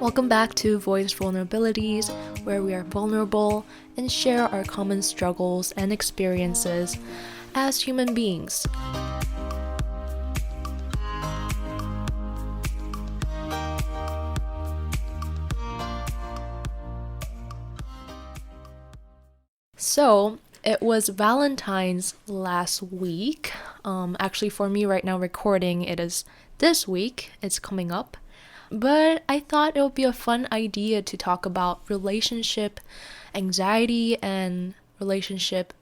Welcome back to Voice Vulnerabilities, where we are vulnerable and share our common struggles and experiences as human beings. So, it was Valentine's last week. Actually, for me right now recording, it is this week. It's coming up. But I thought it would be a fun idea to talk about relationship anxiety and relationship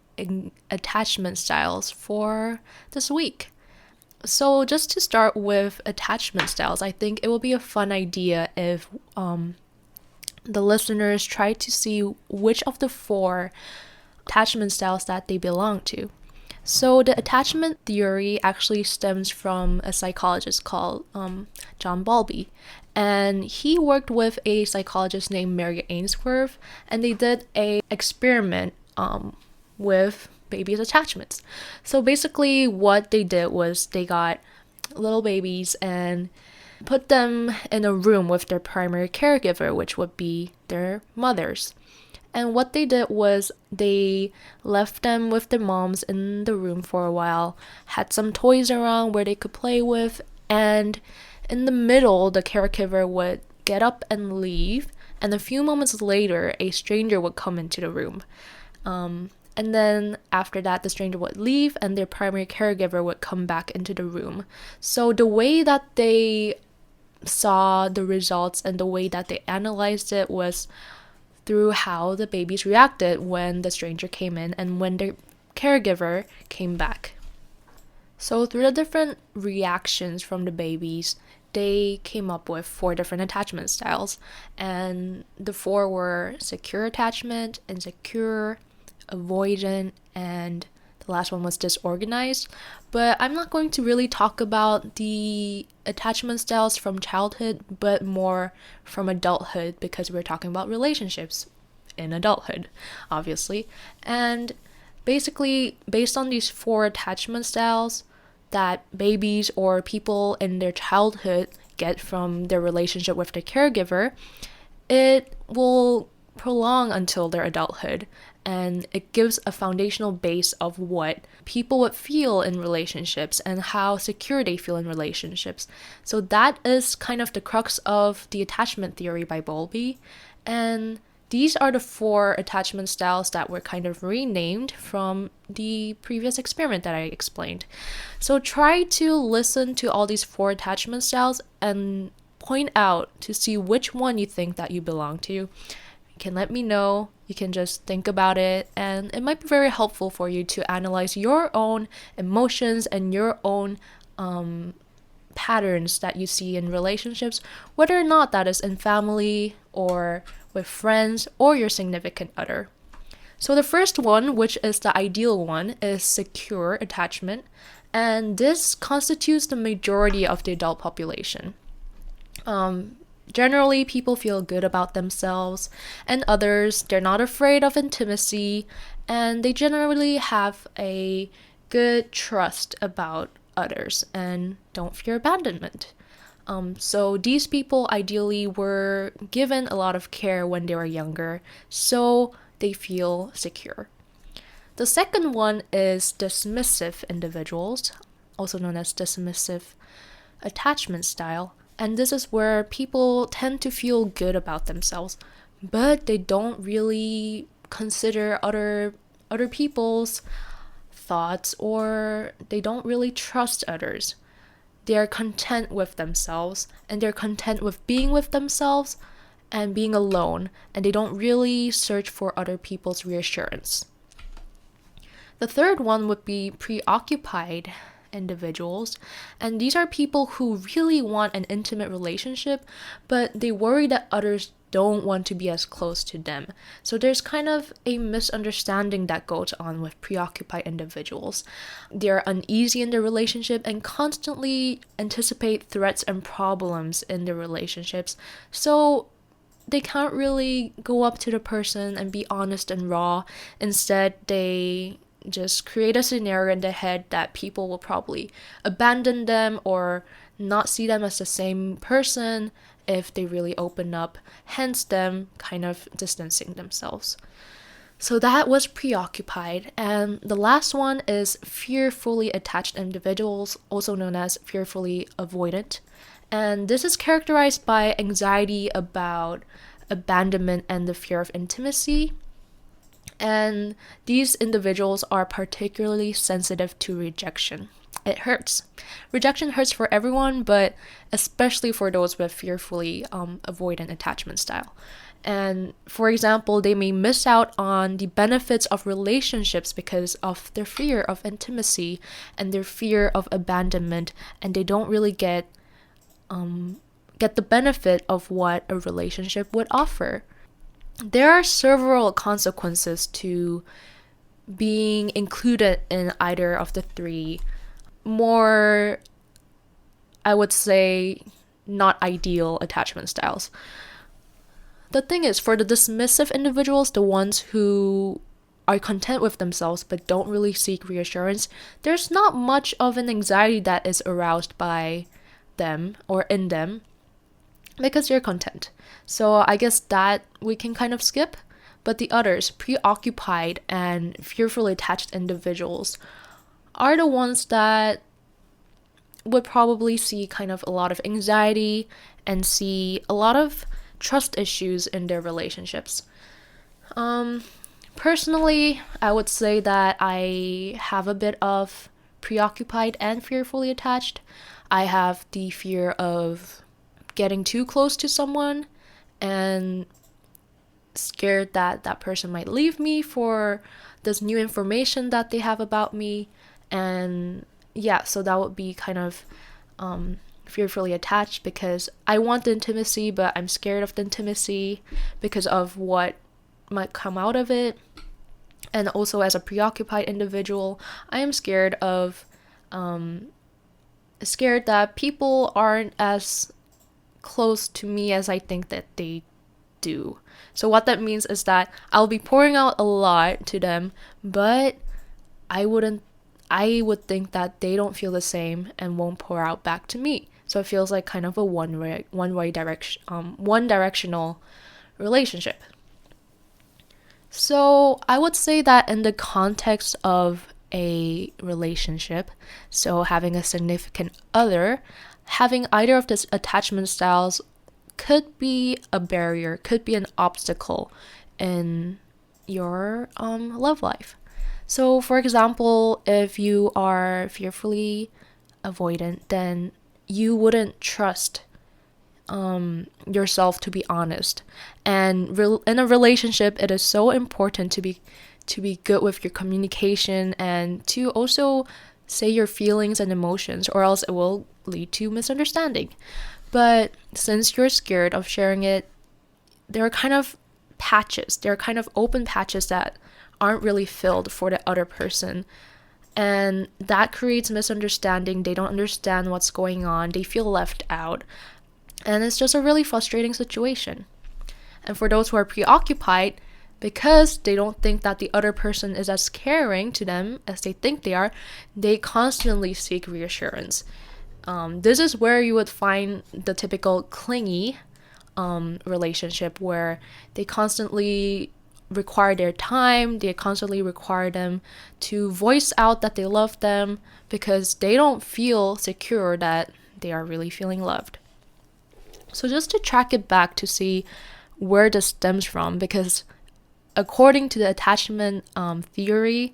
attachment styles for this week. So, just to start with attachment styles, I think it will be a fun idea if the listeners try to see which of the four attachment styles that they belong to. So the attachment theory actually stems from a psychologist called John Bowlby, and he worked with a psychologist named Mary Ainsworth, and they did a experiment with babies' attachments. So basically, what they did was they got little babies and put them in a room with their primary caregiver, which would be their mothers. And what they did was they left them with their moms in the room for a while, had some toys around where they could play with, and in the middle, the caregiver would get up and leave, and a few moments later, a stranger would come into the room. And then after that, the stranger would leave, and their primary caregiver would come back into the room. So the way that they saw the results and the way that they analyzed it was through how the babies reacted when the stranger came in and when the caregiver came back. So through the different reactions from the babies, they came up with 4 different attachment styles, and the 4 were secure attachment, insecure, avoidant, and the last one was disorganized. But I'm not going to really talk about the attachment styles from childhood, but more from adulthood, because we're talking about relationships in adulthood, obviously. And basically, based on these 4 attachment styles that babies or people in their childhood get from their relationship with their caregiver, it will prolong until their adulthood, and it gives a foundational base of what people would feel in relationships and how secure they feel in relationships. So that is kind of the crux of the attachment theory by Bowlby, and these are the 4 attachment styles that were kind of renamed from the previous experiment that I explained. So try to listen to all these 4 attachment styles and point out to see which one you think that you belong to. You can let me know. You can just think about it, and it might be very helpful for you to analyze your own emotions and your own patterns that you see in relationships, whether or not that is in family or with friends or your significant other. So the first one, which is the ideal one, is secure attachment, and this constitutes the majority of the adult population. Generally, people feel good about themselves and others. They're not afraid of intimacy, and they generally have a good trust about others and don't fear abandonment. So these people ideally were given a lot of care when they were younger, so they feel secure. The second one is dismissive individuals, also known as dismissive attachment style. And this is where people tend to feel good about themselves, but they don't really consider other people's thoughts, or they don't really trust others. They are content with themselves, and they're content with being with themselves and being alone, and they don't really search for other people's reassurance. The third one would be preoccupied individuals, and these are people who really want an intimate relationship, but they worry that others don't want to be as close to them. So there's kind of a misunderstanding that goes on with preoccupied individuals. They're uneasy in their relationship and constantly anticipate threats and problems in their relationships, so they can't really go up to the person and be honest and raw. Instead, they just create a scenario in their head that people will probably abandon them or not see them as the same person if they really open up, hence them kind of distancing themselves. So that was preoccupied. And the last one is fearfully attached individuals, also known as fearfully avoidant. And this is characterized by anxiety about abandonment and the fear of intimacy. And these individuals are particularly sensitive to rejection. It hurts. Rejection hurts for everyone, but especially for those with fearfully avoidant attachment style. And for example, they may miss out on the benefits of relationships because of their fear of intimacy and their fear of abandonment, and they don't really get the benefit of what a relationship would offer. There are several consequences to being included in either of the three more, I would say, not ideal attachment styles. The thing is, for the dismissive individuals, the ones who are content with themselves but don't really seek reassurance, there's not much of an anxiety that is aroused by them or in them because you're content. So I guess that we can kind of skip. But the others, preoccupied and fearfully attached individuals, are the ones that would probably see kind of a lot of anxiety and see a lot of trust issues in their relationships. Personally, I would say that I have a bit of preoccupied and fearfully attached. I have the fear of getting too close to someone and scared that that person might leave me for this new information that they have about me. And yeah, so that would be kind of fearfully attached because I want the intimacy, but I'm scared of the intimacy because of what might come out of it. And also as a preoccupied individual, I am scared that people aren't as close to me as I think that they do. So what that means is that I'll be pouring out a lot to them, but I would think that they don't feel the same and won't pour out back to me. So it feels like kind of a one directional relationship. So I would say that in the context of a relationship, so having a significant other, having either of these attachment styles could be a barrier, could be an obstacle in your love life. So for example, if you are fearfully avoidant, then you wouldn't trust yourself to be honest. And in a relationship, it is so important to be good with your communication and to also say your feelings and emotions, or else it will lead to misunderstanding. But since you're scared of sharing it, there are kind of open patches that aren't really filled for the other person. And that creates misunderstanding. They don't understand what's going on. They feel left out. And it's just a really frustrating situation. And for those who are preoccupied, because they don't think that the other person is as caring to them as they think they are, they constantly seek reassurance. This is where you would find the typical clingy relationship where they constantly require their time, they constantly require them to voice out that they love them because they don't feel secure that they are really feeling loved. So just to track it back to see where this stems from, because according to the attachment theory,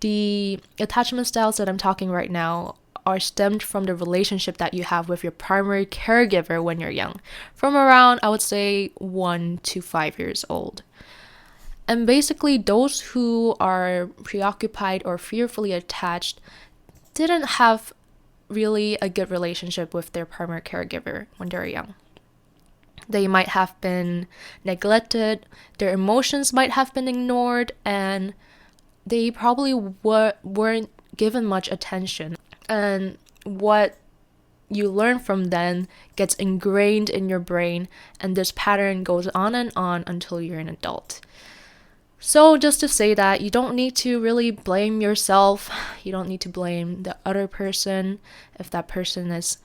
the attachment styles that I'm talking right now are stemmed from the relationship that you have with your primary caregiver when you're young, from around, I would say, 1 to 5 years old. And basically, those who are preoccupied or fearfully attached didn't have really a good relationship with their primary caregiver when they're young. They might have been neglected, their emotions might have been ignored, and they probably weren't given much attention. And what you learn from then gets ingrained in your brain, and this pattern goes on and on until you're an adult. So just to say that you don't need to really blame yourself. You don't need to blame the other person if that person is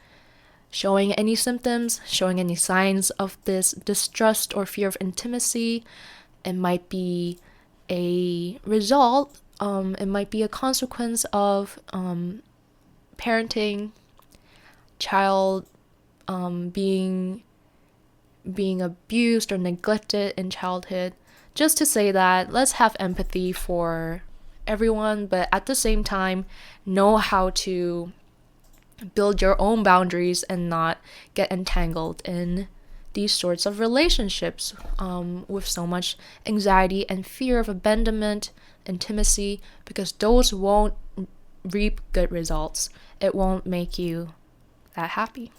showing any symptoms, showing any signs of this distrust or fear of intimacy. It might be a result, it might be a consequence of parenting, child being abused or neglected in childhood. Just to say that let's have empathy for everyone, but at the same time, know how to build your own boundaries and not get entangled in these sorts of relationships with so much anxiety and fear of abandonment, intimacy, because those won't reap good results. It won't make you that happy.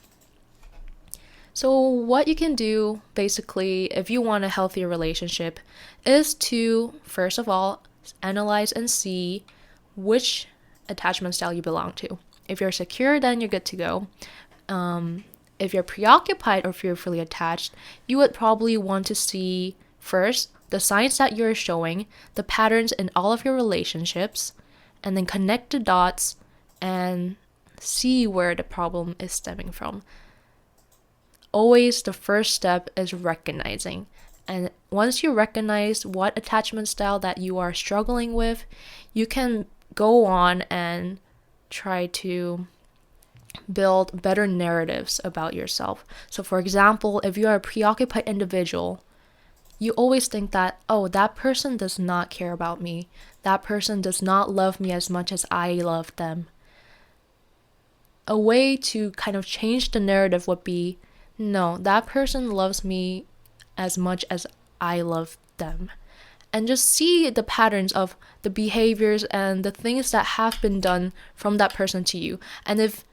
So what you can do, basically, if you want a healthier relationship, is to, first of all, analyze and see which attachment style you belong to. If you're secure, then you're good to go. If you're preoccupied or fearfully attached, you would probably want to see first the signs that you're showing, the patterns in all of your relationships, and then connect the dots and see where the problem is stemming from. Always the first step is recognizing. And once you recognize what attachment style that you are struggling with, you can go on and try to build better narratives about yourself. So for example, if you are a preoccupied individual, you always think that, oh, that person does not care about me. That person does not love me as much as I love them. A way to kind of change the narrative would be, no, that person loves me as much as I love them. And just see the patterns of the behaviors and the things that have been done from that person to you. And if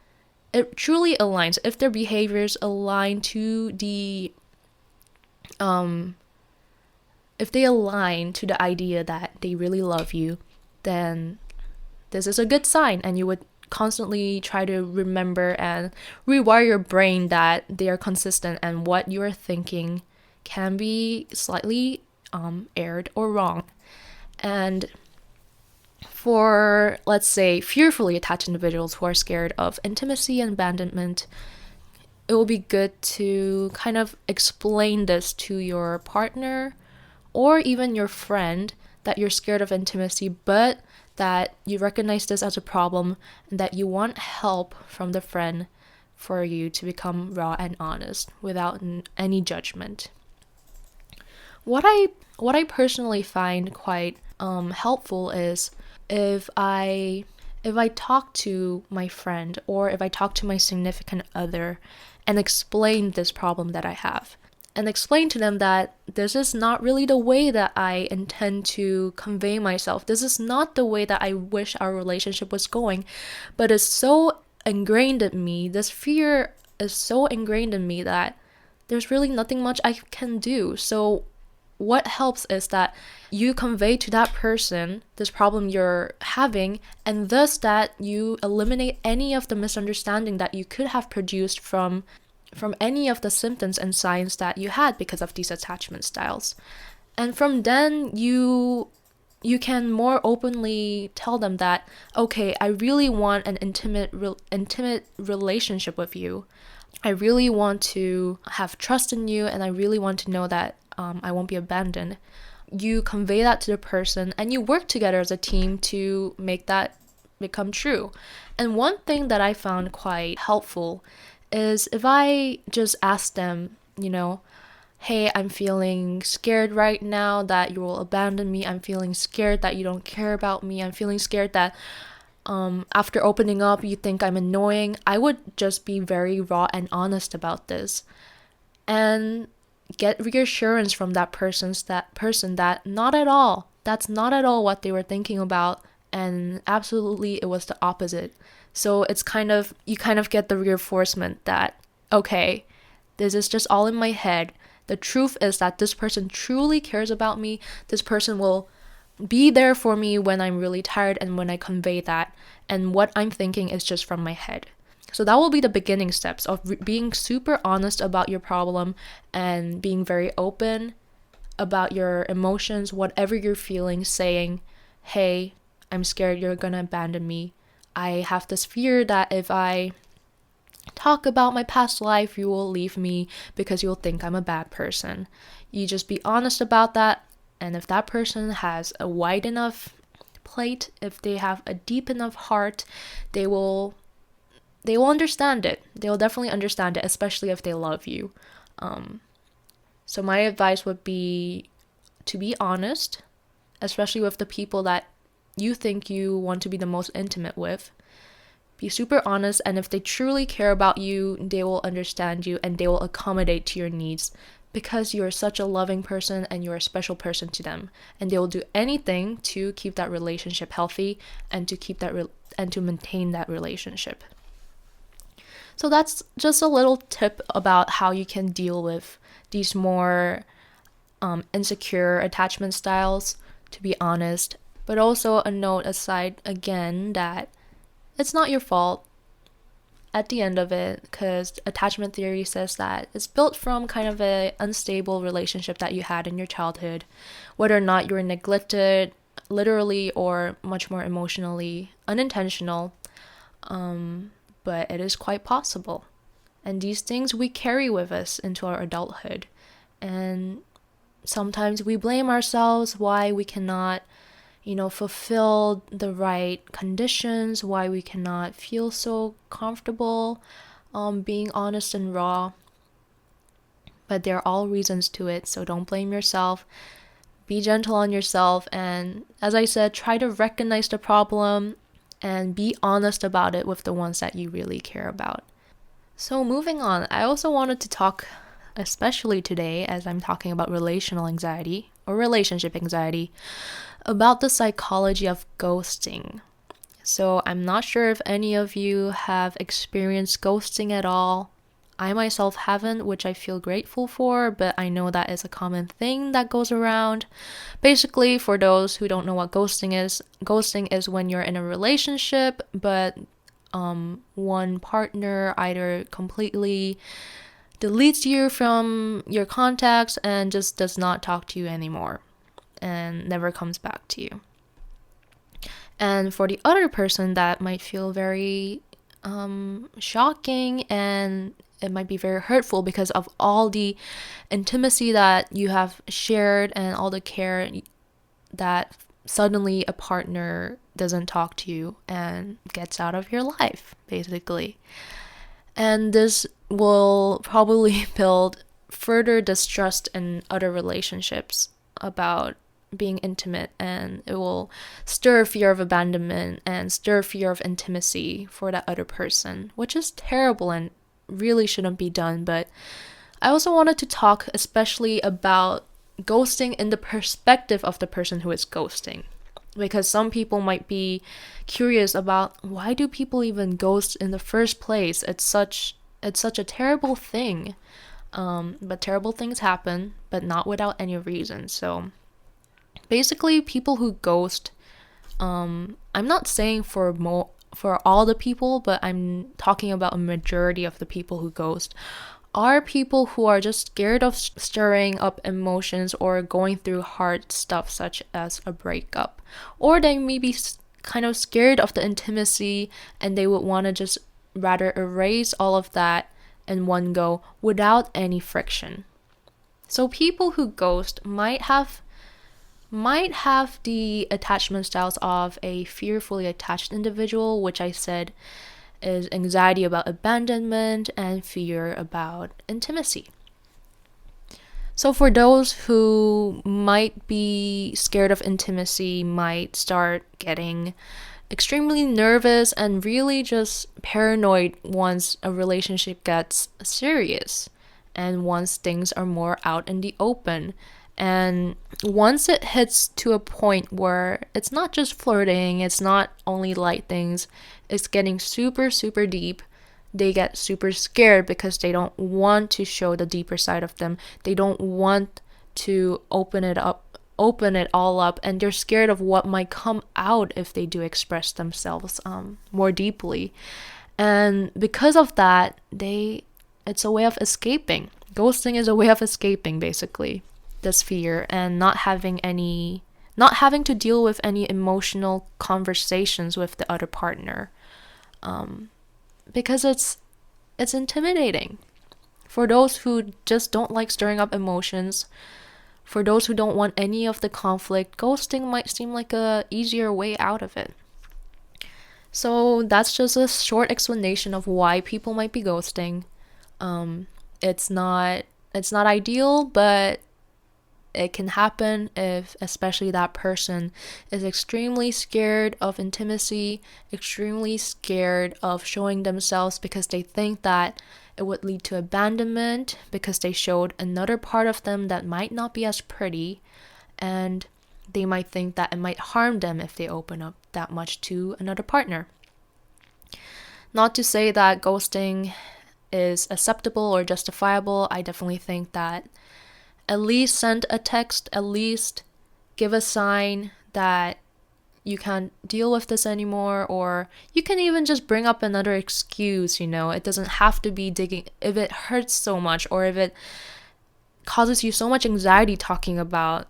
it truly aligns, if their behaviors align to the if they align to the idea that they really love you, then this is a good sign, and you would constantly try to remember and rewire your brain that they are consistent and what you are thinking can be slightly erred or wrong. And for, let's say, fearfully attached individuals who are scared of intimacy and abandonment, it will be good to kind of explain this to your partner or even your friend that you're scared of intimacy, but that you recognize this as a problem and that you want help from the friend for you to become raw and honest without any judgment. What I personally find quite helpful is if I talk to my friend or if I talk to my significant other and explain this problem that I have, and explain to them that this is not really the way that I intend to convey myself. This is not the way that I wish our relationship was going, but it's so ingrained in me. This fear is so ingrained in me that there's really nothing much I can do. So what helps is that you convey to that person this problem you're having, and thus that you eliminate any of the misunderstanding that you could have produced from any of the symptoms and signs that you had because of these attachment styles. And from then you can more openly tell them that, okay, I really want an intimate relationship with you. I really want to have trust in you, and I really want to know that I won't be abandoned. You convey that to the person and you work together as a team to make that become true. And one thing that I found quite helpful is if I just ask them, hey, I'm feeling scared right now that you will abandon me. I'm feeling scared that you don't care about me. I'm feeling scared that after opening up, you think I'm annoying. I would just be very raw and honest about this and get reassurance from that person that not at all. That's not at all what they were thinking about. And absolutely, it was the opposite. So it's you kind of get the reinforcement that, okay, this is just all in my head. The truth is that this person truly cares about me. This person will be there for me when I'm really tired and when I convey that. And what I'm thinking is just from my head. So that will be the beginning steps of being super honest about your problem and being very open about your emotions, whatever you're feeling, saying, hey, I'm scared you're gonna abandon me. I have this fear that if I talk about my past life, you will leave me because you'll think I'm a bad person. You just be honest about that, and if that person has a wide enough plate, if they have a deep enough heart, they will understand it. They'll definitely understand it, especially if they love you. So my advice would be to be honest, especially with the people that you think you want to be the most intimate with. Be super honest, and if they truly care about you, they will understand you and they will accommodate to your needs because you're such a loving person and you're a special person to them, and they will do anything to keep that relationship healthy and to keep that and to maintain that relationship. So that's just a little tip about how you can deal with these more insecure attachment styles, to be honest. But also a note aside again that it's not your fault at the end of it, because attachment theory says that it's built from kind of a unstable relationship that you had in your childhood, whether or not you were neglected literally or much more emotionally unintentional, but it is quite possible. And these things we carry with us into our adulthood, and sometimes we blame ourselves why we cannot fulfill the right conditions, why we cannot feel so comfortable being honest and raw. But there are all reasons to it, so don't blame yourself. Be gentle on yourself, and as I said, try to recognize the problem and be honest about it with the ones that you really care about. So moving on, I also wanted to talk, especially today as I'm talking about relational anxiety or relationship anxiety, about the psychology of ghosting. So I'm not sure if any of you have experienced ghosting at all. I myself haven't, which I feel grateful for, but I know that is a common thing that goes around. Basically, for those who don't know what ghosting is when you're in a relationship, but one partner either completely deletes you from your contacts and just does not talk to you anymore and never comes back to you. And for the other person, that might feel very shocking, and it might be very hurtful because of all the intimacy that you have shared and all the care that suddenly a partner doesn't talk to you and gets out of your life, basically. And this will probably build further distrust in other relationships about being intimate, and it will stir fear of abandonment and stir fear of intimacy for that other person, which is terrible and really shouldn't be done. But I also wanted to talk especially about ghosting in the perspective of the person who is ghosting, because some people might be curious about why do people even ghost in the first place. It's such a terrible thing, but terrible things happen, but not without any reason. So basically, people who ghost, I'm not saying for all the people, but I'm talking about a majority of the people who ghost are people who are just scared of stirring up emotions or going through hard stuff such as a breakup, or they may be kind of scared of the intimacy and they would want to just rather erase all of that in one go without any friction. So people who ghost might have the attachment styles of a fearfully attached individual, which I said is anxiety about abandonment and fear about intimacy. So for those who might be scared of intimacy, might start getting extremely nervous and really just paranoid once a relationship gets serious and once things are more out in the open. And once it hits to a point where it's not just flirting, it's not only light things, it's getting super, super deep, they get super scared because they don't want to show the deeper side of them. They don't want to open it all up, and they're scared of what might come out if they do express themselves more deeply. And because of that, it's a way of escaping. Ghosting is a way of escaping, basically, this fear, and not having to deal with any emotional conversations with the other partner, because it's intimidating. For those who just don't like stirring up emotions, for those who don't want any of the conflict, ghosting might seem like a easier way out of it. So that's just a short explanation of why people might be ghosting. It's not ideal, but it can happen if especially that person is extremely scared of intimacy, extremely scared of showing themselves because they think that it would lead to abandonment because they showed another part of them that might not be as pretty, and they might think that it might harm them if they open up that much to another partner. Not to say that ghosting is acceptable or justifiable. I definitely think that at least send a text, at least give a sign that you can't deal with this anymore, or you can even just bring up another excuse, It doesn't have to be digging. If it hurts so much or if it causes you so much anxiety talking about,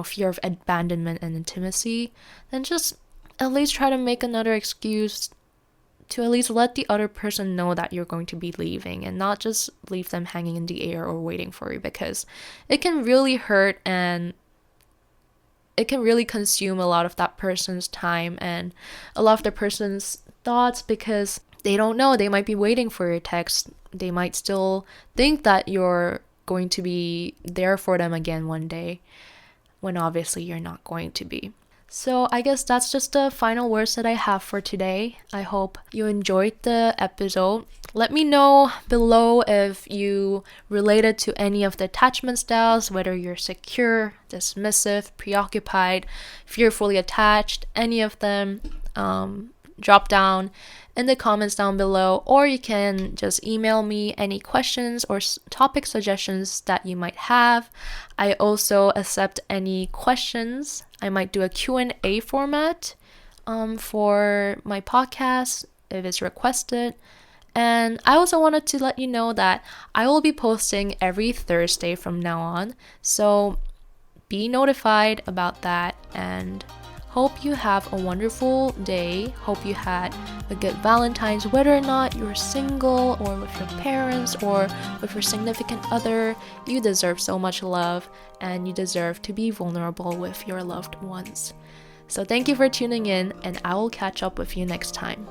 fear of abandonment and intimacy, then just at least try to make another excuse to at least let the other person know that you're going to be leaving and not just leave them hanging in the air or waiting for you, because it can really hurt and it can really consume a lot of that person's time and a lot of the person's thoughts, because they don't know. They might be waiting for your text. They might still think that you're going to be there for them again one day, when obviously you're not going to be. So I guess that's just the final words that I have for today. I hope you enjoyed the episode. Let me know below if you related to any of the attachment styles, whether you're secure, dismissive, preoccupied, fearfully attached, any of them. Drop down in the comments down below, or you can just email me any questions or topic suggestions that you might have. I also accept any questions. I might do a Q&A format for my podcast if it's requested. And I also wanted to let you know that I will be posting every Thursday from now on, so be notified about that, and hope you have a wonderful day. Hope you had a good Valentine's, whether or not you're single or with your parents or with your significant other. You deserve so much love, and you deserve to be vulnerable with your loved ones. So thank you for tuning in, and I will catch up with you next time.